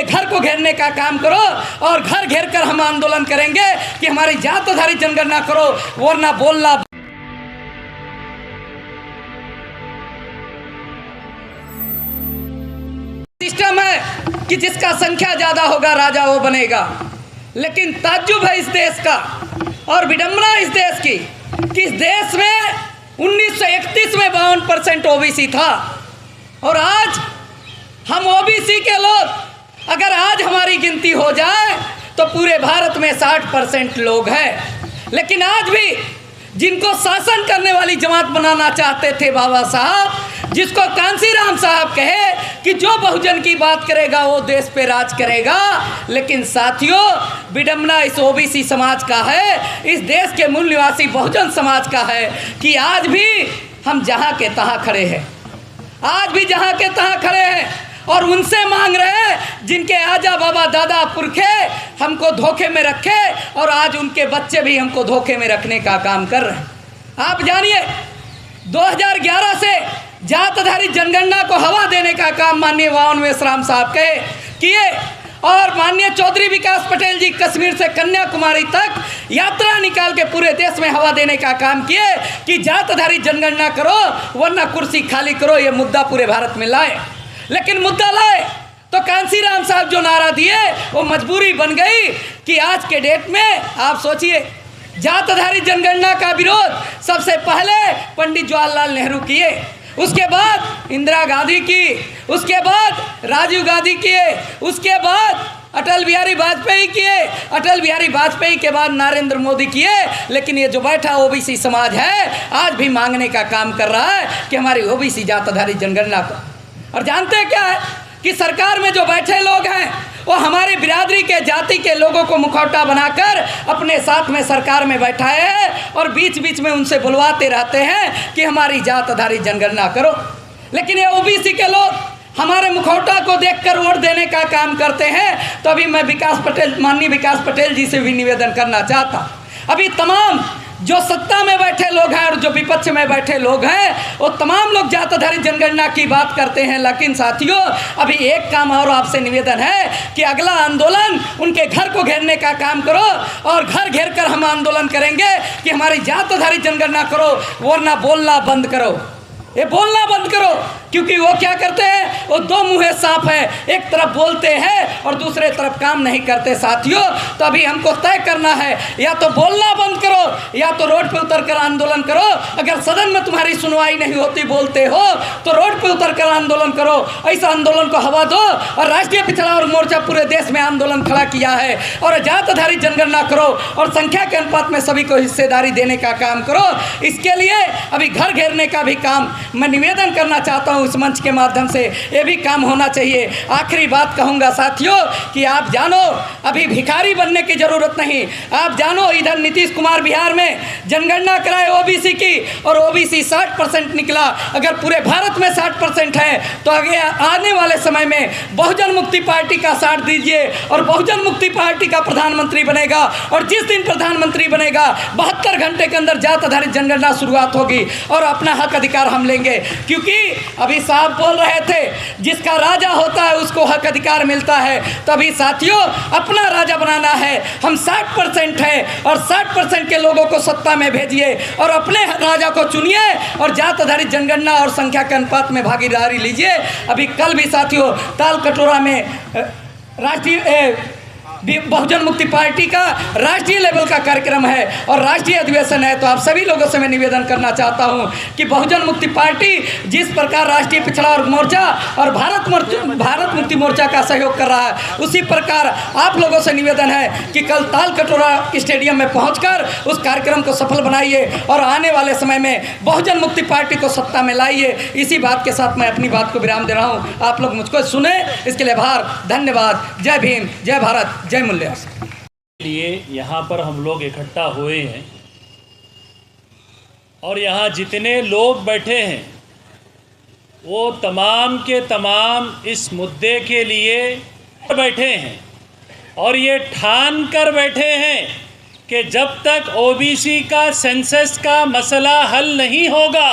घर को घेरने का काम करो और घर घेर कर हम आंदोलन करेंगे कि हमारी जात आधारित जनगणना करो, वरना बोलना। सिस्टम है कि जिसका संख्या ज्यादा होगा राजा वो बनेगा, लेकिन ताज्जुब है इस देश का और विडंबना इस देश की कि इस देश में 1931 में 52% ओबीसी था और आज हम ओबीसी के लोग, अगर आज हमारी गिनती हो जाए तो पूरे भारत में 60% लोग हैं। लेकिन आज भी जिनको शासन करने वाली जमात बनाना चाहते थे बाबा साहब, जिसको कांसीराम साहब कहे कि जो बहुजन की बात करेगा वो देश पे राज करेगा, लेकिन साथियों विडंबना इस ओबीसी समाज का है, इस देश के मूल निवासी बहुजन समाज का है कि आज भी हम जहाँ के तहाँ खड़े हैं, आज भी जहाँ के तहाँ खड़े हैं और उनसे मांग रहे हैं जिनके आजा बाबा दादा पुरखे हमको धोखे में रखे और आज उनके बच्चे भी हमको धोखे में रखने का काम कर रहे हैं। आप जानिए 2011 से जात आधारित जनगणना को हवा देने का काम माननीय वावन मेश्राम साहब किए और माननीय चौधरी विकास पटेल जी कश्मीर से कन्याकुमारी तक यात्रा निकाल के पूरे देश में हवा देने का काम किए कि जात आधारित जनगणना करो वरना कुर्सी खाली करो, ये मुद्दा पूरे भारत में लाए। लेकिन मुद्दा लाए तो कांसीराम साहब जो नारा दिए वो मजबूरी बन गई कि आज के डेट में आप सोचिए जात आधारित जनगणना का विरोध सबसे पहले पंडित जवाहरलाल नेहरू किए, उसके बाद इंदिरा गांधी की, उसके बाद राजीव गांधी किए, उसके बाद अटल बिहारी वाजपेयी किए, अटल बिहारी वाजपेयी के बाद नरेंद्र मोदी किए। लेकिन ये जो बैठा ओबीसी समाज है आज भी मांगने का काम कर रहा है कि हमारी ओबीसी जात आधारित जनगणना को। और जानते हैं क्या है कि सरकार में जो बैठे लोग हैं वो हमारी बिरादरी के जाति के लोगों को मुखौटा बनाकर अपने साथ में सरकार में बैठाए हैं और बीच बीच में उनसे बुलवाते रहते हैं कि हमारी जात आधारित जनगणना करो। लेकिन ये ओबीसी के लोग हमारे मुखौटा को देखकर वोट देने का काम करते हैं। तो अभी मैं माननीय विकास पटेल जी से भी निवेदन करना चाहता, अभी तमाम जो सत्ता में बैठे लोग हैं और जो विपक्ष में बैठे लोग हैं वो तमाम लोग जात आधारित जनगणना की बात करते हैं, लेकिन साथियों अभी एक काम और आपसे निवेदन है कि अगला आंदोलन उनके घर को घेरने का काम करो और घर घेर कर हम आंदोलन करेंगे कि हमारी जात आधारित जनगणना करो, वरना बोलना बंद करो। ये बोलना बंद करो, क्योंकि वो क्या करते हैं, वो दो मुँहे सांप है, एक तरफ बोलते हैं और दूसरे तरफ काम नहीं करते। साथियों तो अभी हमको तय करना है, या तो बोलना बंद करो या तो रोड पे उतर कर आंदोलन करो। अगर सदन में तुम्हारी सुनवाई नहीं होती, बोलते हो, तो रोड पे उतर कर आंदोलन करो। ऐसा आंदोलन को हवा दो और राष्ट्रीय पिछड़ा वर्ग मोर्चा पूरे देश में आंदोलन खड़ा किया है और जात आधारित जनगणना करो और संख्या के अनुपात में सभी को हिस्सेदारी देने का काम करो। इसके लिए अभी घर घेरने का भी काम मैं निवेदन करना चाहता हूँ इस मंच के माध्यम से, ये भी काम होना चाहिए। आखिरी बात कहूँगा साथियों कि आप जानो अभी भिखारी बनने की ज़रूरत नहीं। आप जानो इधर नीतीश कुमार बिहार में जनगणना कराए ओबीसी की और ओबीसी 60% निकला। अगर पूरे भारत में 60% है तो आगे आने वाले समय में बहुजन मुक्ति पार्टी का साथ दीजिए और बहुजन मुक्ति पार्टी का प्रधानमंत्री बनेगा और जिस दिन प्रधानमंत्री बनेगा 72 घंटे के अंदर जात आधारित जनगणना शुरुआत होगी और अपना हक अधिकार हम लेंगे। क्योंकि अभी साहब बोल रहे थे जिसका राजा होता है उसको हक अधिकार मिलता है, तो अभी साथियों अपना राजा बनाना है। हम 60% है और 60% के लोगों को सत्ता में भेजिए और अपने राजा को चुनिए और जात आधारित जनगणना और संख्या के अनुपात में भागीदारी लीजिए। अभी कल भी साथियों ताल कटोरा में राष्ट्रीय बहुजन मुक्ति पार्टी का राष्ट्रीय लेवल का कार्यक्रम है और राष्ट्रीय अधिवेशन है। तो आप सभी लोगों से मैं निवेदन करना चाहता हूं कि बहुजन मुक्ति पार्टी जिस प्रकार राष्ट्रीय पिछड़ा वर्ग मोर्चा और भारत मुक्ति मोर्चा का सहयोग कर रहा है, उसी प्रकार आप लोगों से निवेदन है कि कल ताल कटोरा स्टेडियम में पहुंचकर उस कार्यक्रम को सफल बनाइए और आने वाले समय में बहुजन मुक्ति पार्टी को सत्ता में लाइए। इसी बात के साथ मैं अपनी बात को विराम दे रहा हूँ। आप लोग मुझको सुने, इसके लिए आभार, धन्यवाद। जय भीम, जय भारत, जय मूल्य। लिए यहाँ पर हम लोग इकट्ठा हुए हैं और यहाँ जितने लोग बैठे हैं वो तमाम के तमाम इस मुद्दे के लिए बैठे हैं और ये ठान कर बैठे हैं कि जब तक ओबीसी का सेंसस का मसला हल नहीं होगा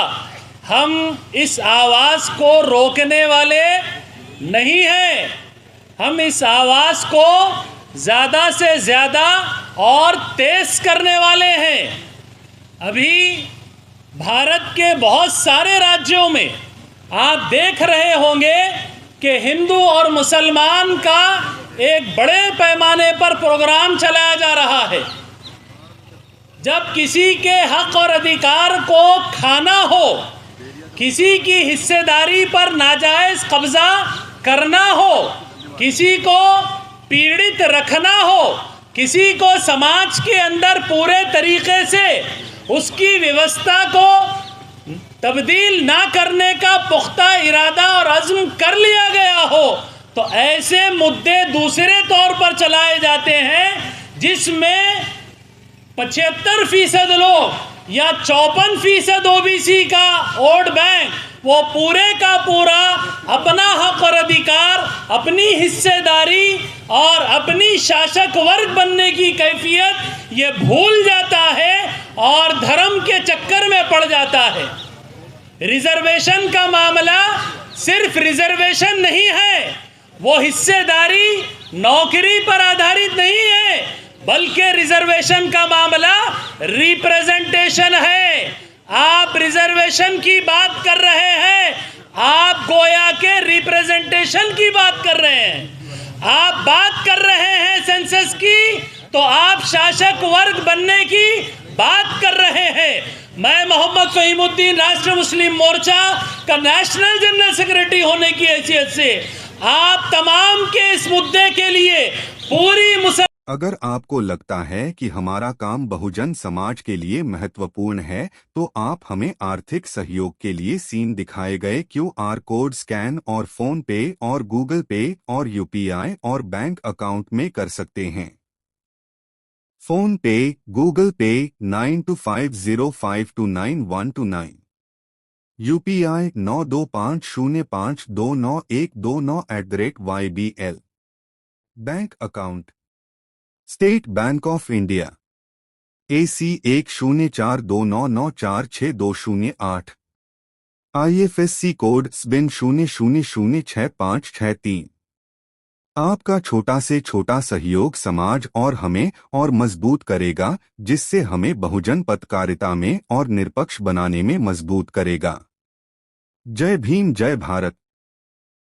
हम इस आवाज़ को रोकने वाले नहीं हैं। हम इस आवाज़ को ज़्यादा से ज़्यादा और तेज करने वाले हैं। अभी भारत के बहुत सारे राज्यों में आप देख रहे होंगे कि हिंदू और मुसलमान का एक बड़े पैमाने पर प्रोग्राम चलाया जा रहा है। जब किसी के हक और अधिकार को खाना हो, किसी की हिस्सेदारी पर नाजायज़ कब्ज़ा करना हो, किसी को पीड़ित रखना हो, किसी को समाज के अंदर पूरे तरीके से उसकी व्यवस्था को तब्दील ना करने का पुख्ता इरादा और अज़्म कर लिया गया हो, तो ऐसे मुद्दे दूसरे तौर पर चलाए जाते हैं जिसमें 75% लोग या 54% ओबीसी का वोट बैंक वो पूरे का पूरा अपना हक और अधिकार, अपनी हिस्सेदारी और अपनी शासक वर्ग बनने की कैफियत ये भूल जाता है और धर्म के चक्कर में पड़ जाता है। रिजर्वेशन का मामला सिर्फ रिजर्वेशन नहीं है, वो हिस्सेदारी नौकरी पर आधारित नहीं है, बल्कि रिजर्वेशन का मामला रिप्रेजेंटेशन है। आप रिजर्वेशन की बात कर रहे हैं, आप गोया के रिप्रेजेंटेशन की बात कर रहे हैं। आप बात कर रहे हैं सेंसस की, तो आप शासक वर्ग बनने की बात कर रहे हैं। मैं मोहम्मद फहीमुद्दीन राष्ट्र मुस्लिम मोर्चा का नेशनल जनरल सेक्रेटरी होने की हैसियत से आप तमाम के इस मुद्दे के लिए पूरी अगर आपको लगता है कि हमारा काम बहुजन समाज के लिए महत्वपूर्ण है, तो आप हमें आर्थिक सहयोग के लिए सीन दिखाए गए QR कोड स्कैन और फोन पे और गूगल पे और UPI और बैंक अकाउंट में कर सकते हैं। फोन पे, गूगल पे 9250529129, UPI 9250529129 bank account state bank of India AC 104299462008, IFSC code SBIN 00066563। आपका छोटा से छोटा सहयोग समाज और हमें और मजबूत करेगा, जिससे हमें बहुजन पत्रकारिता में और निष्पक्ष बनाने में मजबूत करेगा। जय भीम, जय भारत।